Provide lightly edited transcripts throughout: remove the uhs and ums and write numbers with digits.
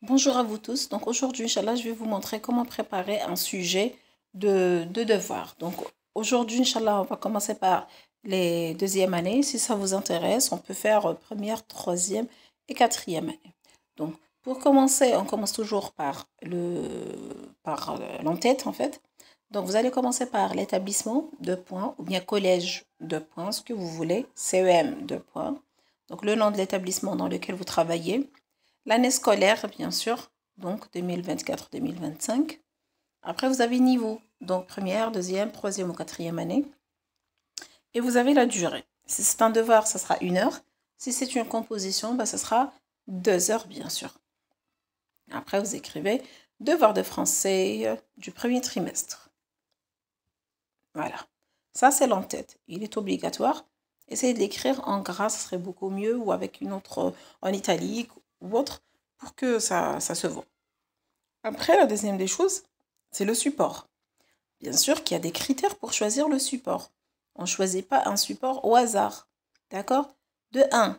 Bonjour à vous tous. Donc aujourd'hui, Inch'Allah, je vais vous montrer comment préparer un sujet de devoir. Donc aujourd'hui, Inch'Allah, on va commencer par les deuxièmes années. Si ça vous intéresse, on peut faire première, troisième et quatrième année. Donc pour commencer, on commence toujours par l'entête en fait. Donc vous allez commencer par l'établissement, 2 points, ou bien collège, 2 points, ce que vous voulez, CEM, 2 points. Donc le nom de l'établissement dans lequel vous travaillez. L'année scolaire, bien sûr, donc 2024-2025. Après, vous avez niveau, donc première, deuxième, troisième ou quatrième année. Et vous avez la durée. Si c'est un devoir, ça sera 1 heure. Si c'est une composition, ça sera 2 heures, bien sûr. Après, vous écrivez devoir de français du premier trimestre. Voilà. Ça, c'est l'entête. Il est obligatoire. Essayez de l'écrire en gras, ce serait beaucoup mieux, ou avec une autre en italique ou autre, pour que ça se voit. Après, la deuxième des choses, c'est le support. Bien sûr qu'il y a des critères pour choisir le support. On ne choisit pas un support au hasard. D'accord? De 1,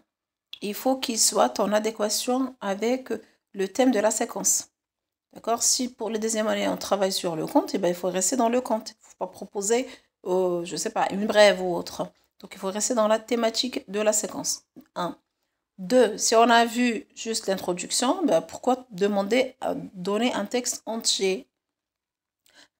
il faut qu'il soit en adéquation avec le thème de la séquence. D'accord? Si pour le deuxième année, on travaille sur le compte, il faut rester dans le compte. Il ne faut pas proposer, je ne sais pas, une brève ou autre. Donc, il faut rester dans la thématique de la séquence. 1. 2. Si on a vu juste l'introduction, pourquoi demander à donner un texte entier?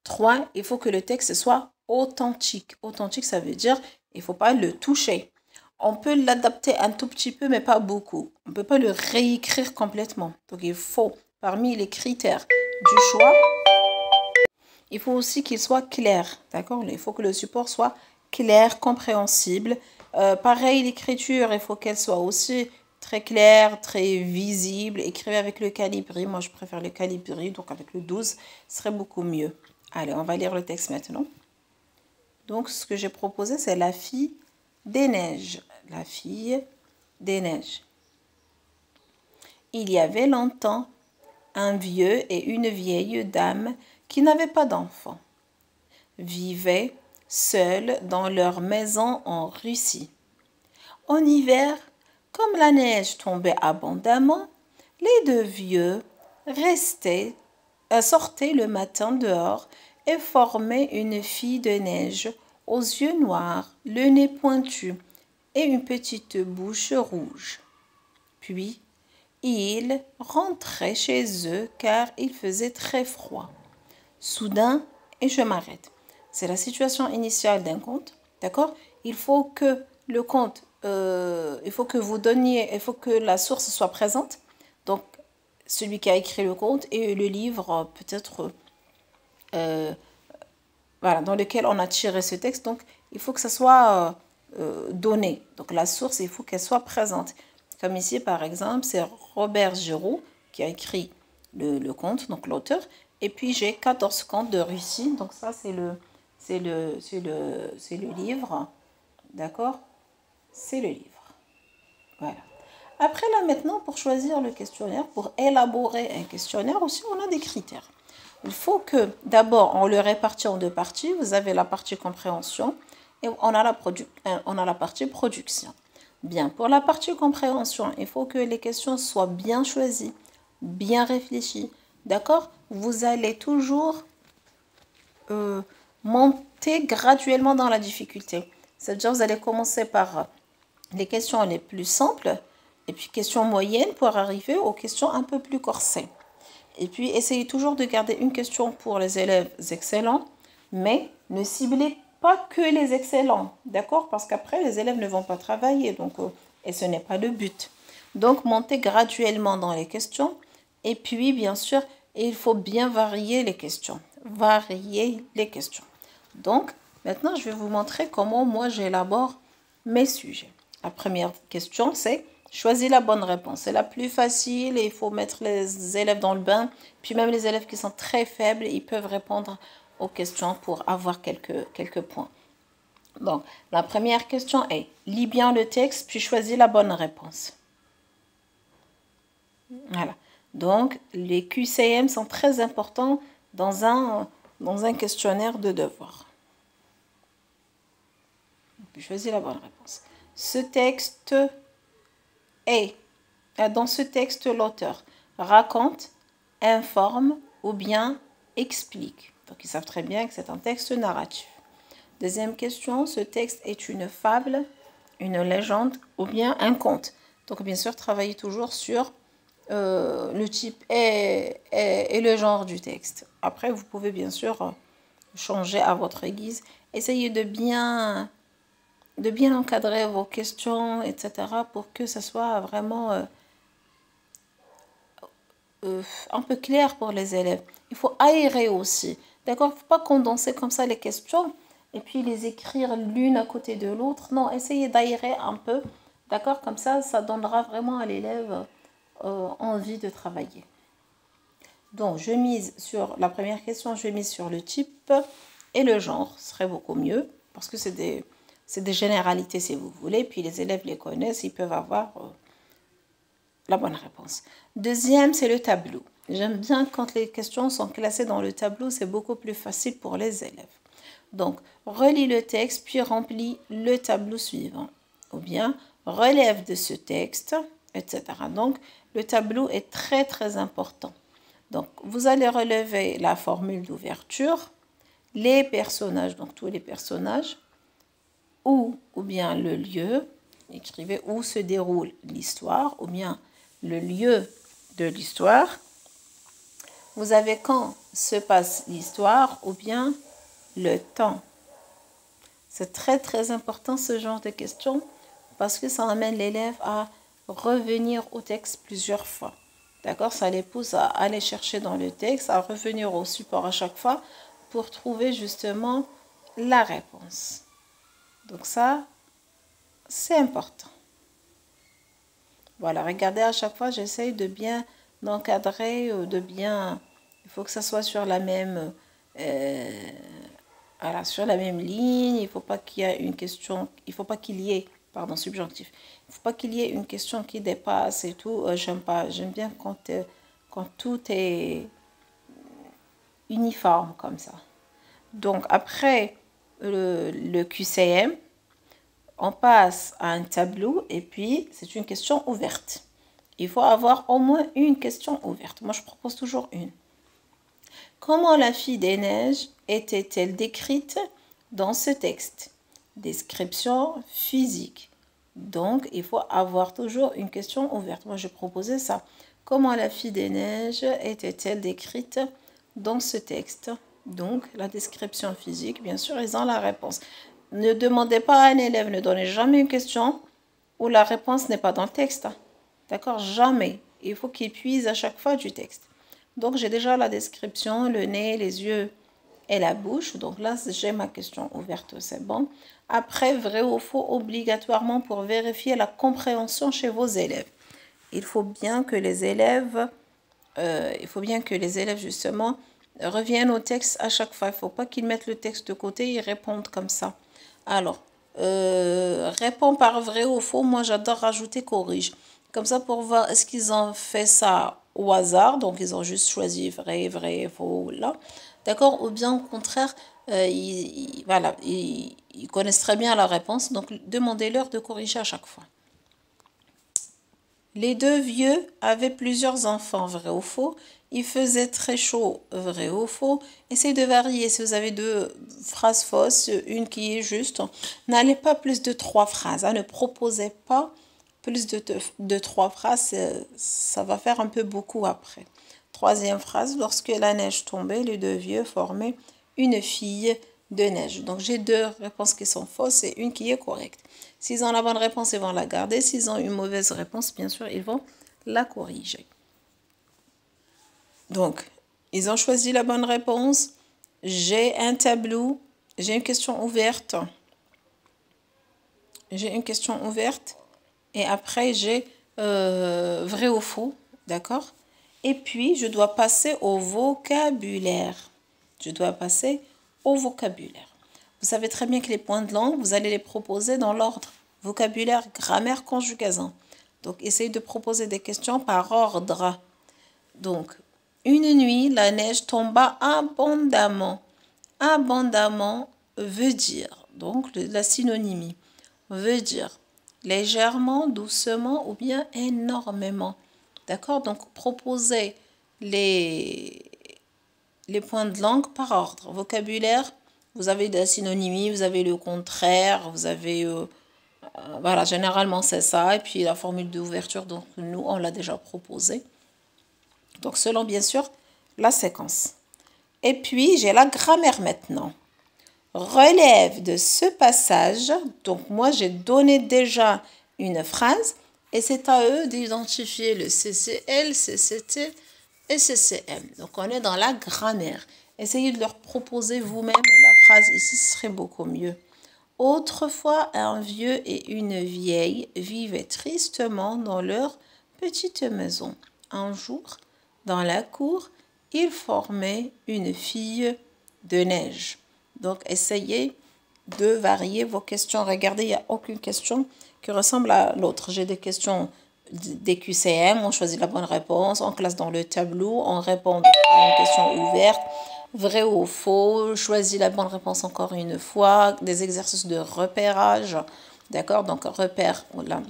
3. Il faut que le texte soit authentique. Authentique, ça veut dire il ne faut pas le toucher. On peut l'adapter un tout petit peu, mais pas beaucoup. On ne peut pas le réécrire complètement. Donc, il faut, parmi les critères du choix, il faut aussi qu'il soit clair. D'accord? Il faut que le support soit clair, compréhensible. Pareil, l'écriture, il faut qu'elle soit aussi très claire, très visible. Écrivez avec le Calibri. Moi, je préfère le Calibri, donc avec le 12, ce serait beaucoup mieux. Allez, on va lire le texte maintenant. Donc, ce que j'ai proposé, c'est la fille des neiges. La fille des neiges. Il y avait longtemps un vieux et une vieille dame qui n'avaient pas d'enfants. Vivaient seuls dans leur maison en Russie. En hiver, comme la neige tombait abondamment, les deux vieux sortaient le matin dehors et formaient une fille de neige aux yeux noirs, le nez pointu et une petite bouche rouge. Puis, ils rentraient chez eux car il faisait très froid. Soudain, et je m'arrête. C'est la situation initiale d'un conte, d'accord? Il faut que le conte, il faut que vous donniez, il faut que la source soit présente. Donc, celui qui a écrit le conte et le livre, peut-être, voilà, dans lequel on a tiré ce texte. Donc, il faut que ça soit donné. Donc, la source, il faut qu'elle soit présente. Comme ici, par exemple, c'est Robert Giraud qui a écrit le conte, donc l'auteur. Et puis, j'ai 14 contes de Russie. Donc, ça, c'est le livre. D'accord? C'est le livre. Voilà. Après, là, maintenant, pour choisir le questionnaire, pour élaborer un questionnaire aussi, on a des critères. Il faut que, d'abord, on le répartit en 2 parties. Vous avez la partie compréhension et on a la partie production. Bien, pour la partie compréhension, il faut que les questions soient bien choisies, bien réfléchies. D'accord? Vous allez toujours monter graduellement dans la difficulté. C'est-à-dire, vous allez commencer par les questions les plus simples et puis questions moyennes pour arriver aux questions un peu plus corsées. Et puis, essayez toujours de garder une question pour les élèves excellents, mais ne ciblez pas que les excellents, d'accord? Parce qu'après, les élèves ne vont pas travailler, donc, et ce n'est pas le but. Donc, montez graduellement dans les questions. Et puis, bien sûr, il faut bien varier les questions. Varier les questions. Donc, maintenant, je vais vous montrer comment moi j'élabore mes sujets. La première question, c'est choisis la bonne réponse. C'est la plus facile et il faut mettre les élèves dans le bain. Puis même les élèves qui sont très faibles, ils peuvent répondre aux questions pour avoir quelques points. Donc, la première question est, lis bien le texte, puis choisis la bonne réponse. Voilà. Donc, les QCM sont très importants dans un questionnaire de devoir. Puis choisis la bonne réponse. Ce texte est, dans ce texte, l'auteur raconte, informe ou bien explique. Donc, ils savent très bien que c'est un texte narratif. Deuxième question, ce texte est une fable, une légende ou bien un conte. Donc, bien sûr, travaillez toujours sur le type et le genre du texte. Après, vous pouvez bien sûr changer à votre guise. Essayez de bien encadrer vos questions, etc. pour que ce soit vraiment un peu clair pour les élèves. Il faut aérer aussi. D'accord? Il ne faut pas condenser comme ça les questions et puis les écrire l'une à côté de l'autre. Non, essayez d'aérer un peu. D'accord? Comme ça donnera vraiment à l'élève envie de travailler. Donc, je mise sur la première question, je mise sur le type et le genre. Ce serait beaucoup mieux parce que c'est des généralités si vous voulez. Puis les élèves les connaissent, ils peuvent avoir la bonne réponse. Deuxième, c'est le tableau. J'aime bien quand les questions sont classées dans le tableau, c'est beaucoup plus facile pour les élèves. Donc, relis le texte, puis remplis le tableau suivant. Ou bien, relève de ce texte, etc. Donc, le tableau est très, très important. Donc, vous allez relever la formule d'ouverture, les personnages, donc tous les personnages, ou bien le lieu, écrivez où se déroule l'histoire, ou bien le lieu de l'histoire. Vous avez quand se passe l'histoire, ou bien le temps. C'est très très important ce genre de questions parce que ça amène l'élève à revenir au texte plusieurs fois. D'accord? Ça les pousse à aller chercher dans le texte, à revenir au support à chaque fois pour trouver justement la réponse. Donc ça, c'est important. Voilà, regardez à chaque fois, j'essaye de bien encadrer, de bien... Il faut que ça soit sur la même... voilà, sur la même ligne, il ne faut pas qu'il y ait une question, il faut pas qu'il y ait, pardon, subjonctif, il ne faut pas qu'il y ait une question qui dépasse et tout, j'aime pas, j'aime bien quand tout est uniforme comme ça. Donc après le QCM, on passe à un tableau et puis c'est une question ouverte. Il faut avoir au moins une question ouverte. Moi, je propose toujours une. Comment la fille des neiges était-elle décrite dans ce texte? Description physique. Donc, il faut avoir toujours une question ouverte. Moi, je proposais ça. Comment la fille des neiges était-elle décrite dans ce texte? Donc, la description physique, bien sûr, ils ont la réponse. Ne demandez pas à un élève, ne donnez jamais une question où la réponse n'est pas dans le texte. D'accord? Jamais. Il faut qu'il puise à chaque fois du texte. Donc, j'ai déjà la description, le nez, les yeux et la bouche. Donc là, j'ai ma question ouverte, c'est bon. Après, vrai ou faux, obligatoirement pour vérifier la compréhension chez vos élèves. Il faut bien que les élèves, justement, reviennent au texte à chaque fois. Il ne faut pas qu'ils mettent le texte de côté et répondent comme ça. Alors, réponds par vrai ou faux. Moi, j'adore rajouter corrige. Comme ça, pour voir est-ce qu'ils ont fait ça au hasard. Donc, ils ont juste choisi vrai, vrai, faux, là. D'accord? Ou bien, au contraire, ils connaissent très bien la réponse. Donc, demandez-leur de corriger à chaque fois. Les deux vieux avaient plusieurs enfants, vrai ou faux. Il faisait très chaud, vrai ou faux. Essayez de varier. Si vous avez deux phrases fausses, une qui est juste, n'allez pas plus de 3 phrases. Ne proposez pas plus de 3 phrases. Ça va faire un peu beaucoup après. Troisième phrase, lorsque la neige tombait, les deux vieux formaient une fille de neige. Donc, j'ai deux réponses qui sont fausses et une qui est correcte. S'ils ont la bonne réponse, ils vont la garder. S'ils ont une mauvaise réponse, bien sûr, ils vont la corriger. Donc, ils ont choisi la bonne réponse. J'ai un tableau. J'ai une question ouverte. Et après, j'ai vrai ou faux. D'accord? Et puis, je dois passer au vocabulaire. Vous savez très bien que les points de langue, vous allez les proposer dans l'ordre. Vocabulaire, grammaire, conjugaison. Donc, essayez de proposer des questions par ordre. Donc, une nuit, la neige tomba abondamment. Abondamment veut dire, donc la synonymie, veut dire légèrement, doucement ou bien énormément. D'accord? Donc, proposez les points de langue par ordre. Vocabulaire, vous avez de la synonymie, vous avez le contraire, vous avez... voilà, généralement c'est ça. Et puis la formule d'ouverture, donc nous, on l'a déjà proposée. Donc, selon bien sûr la séquence. Et puis, j'ai la grammaire maintenant. Relève de ce passage. Donc, moi, j'ai donné déjà une phrase. Et c'est à eux d'identifier le CCL, CCT et CCM. Donc, on est dans la grammaire. Essayez de leur proposer vous-même la phrase ici, ce serait beaucoup mieux. Autrefois, un vieux et une vieille vivaient tristement dans leur petite maison. Un jour, dans la cour, ils formaient une fille de neige. Donc, essayez de varier vos questions. Regardez, il n'y a aucune question qui ressemble à l'autre. J'ai des questions des QCM, on choisit la bonne réponse, on classe dans le tableau, on répond à une question ouverte, vrai ou faux, choisis la bonne réponse encore une fois, des exercices de repérage, d'accord? Donc, repère, voilà,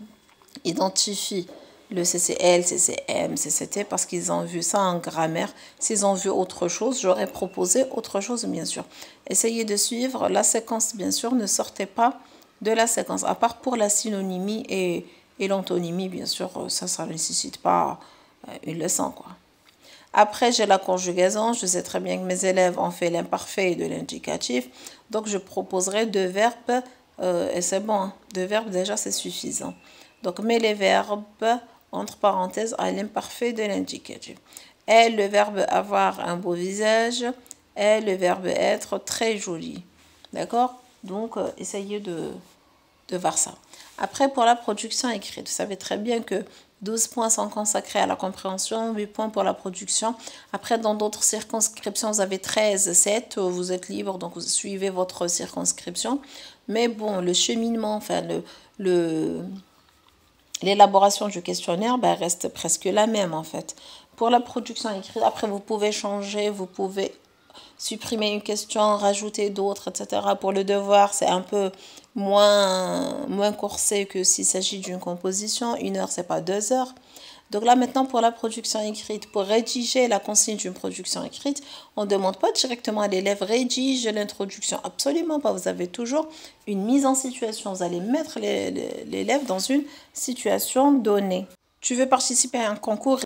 identifie le CCL, CCM, CCT parce qu'ils ont vu ça en grammaire. S'ils ont vu autre chose, j'aurais proposé autre chose, bien sûr. Essayez de suivre la séquence, bien sûr. Ne sortez pas de la séquence, à part pour la synonymie et l'antonymie, bien sûr. Ça ne nécessite pas une leçon, quoi. Après, j'ai la conjugaison. Je sais très bien que mes élèves ont fait l'imparfait de l'indicatif. Donc, je proposerai deux verbes. Et c'est bon, hein. Deux verbes, déjà, c'est suffisant. Donc, mets les verbes entre parenthèses à l'imparfait de l'indicatif. Et le verbe avoir un beau visage. Et le verbe être très joli. D'accord? Donc, essayez de voir ça. Après, pour la production écrite, vous savez très bien que 12 points sont consacrés à la compréhension, 8 points pour la production. Après, dans d'autres circonscriptions, vous avez 13, 7. Vous êtes libre, donc vous suivez votre circonscription. Mais bon, le cheminement, enfin, l'élaboration du questionnaire reste presque la même, en fait. Pour la production écrite, après, vous pouvez changer, vous pouvez supprimer une question, rajouter d'autres, etc. Pour le devoir, c'est un peu moins corsé que s'il s'agit d'une composition. 1 heure, c'est pas 2 heures. Donc là, maintenant, pour la production écrite, pour rédiger la consigne d'une production écrite, on ne demande pas directement à l'élève rédige l'introduction. Absolument pas. Vous avez toujours une mise en situation. Vous allez mettre l'élève dans une situation donnée. Tu veux participer à un concours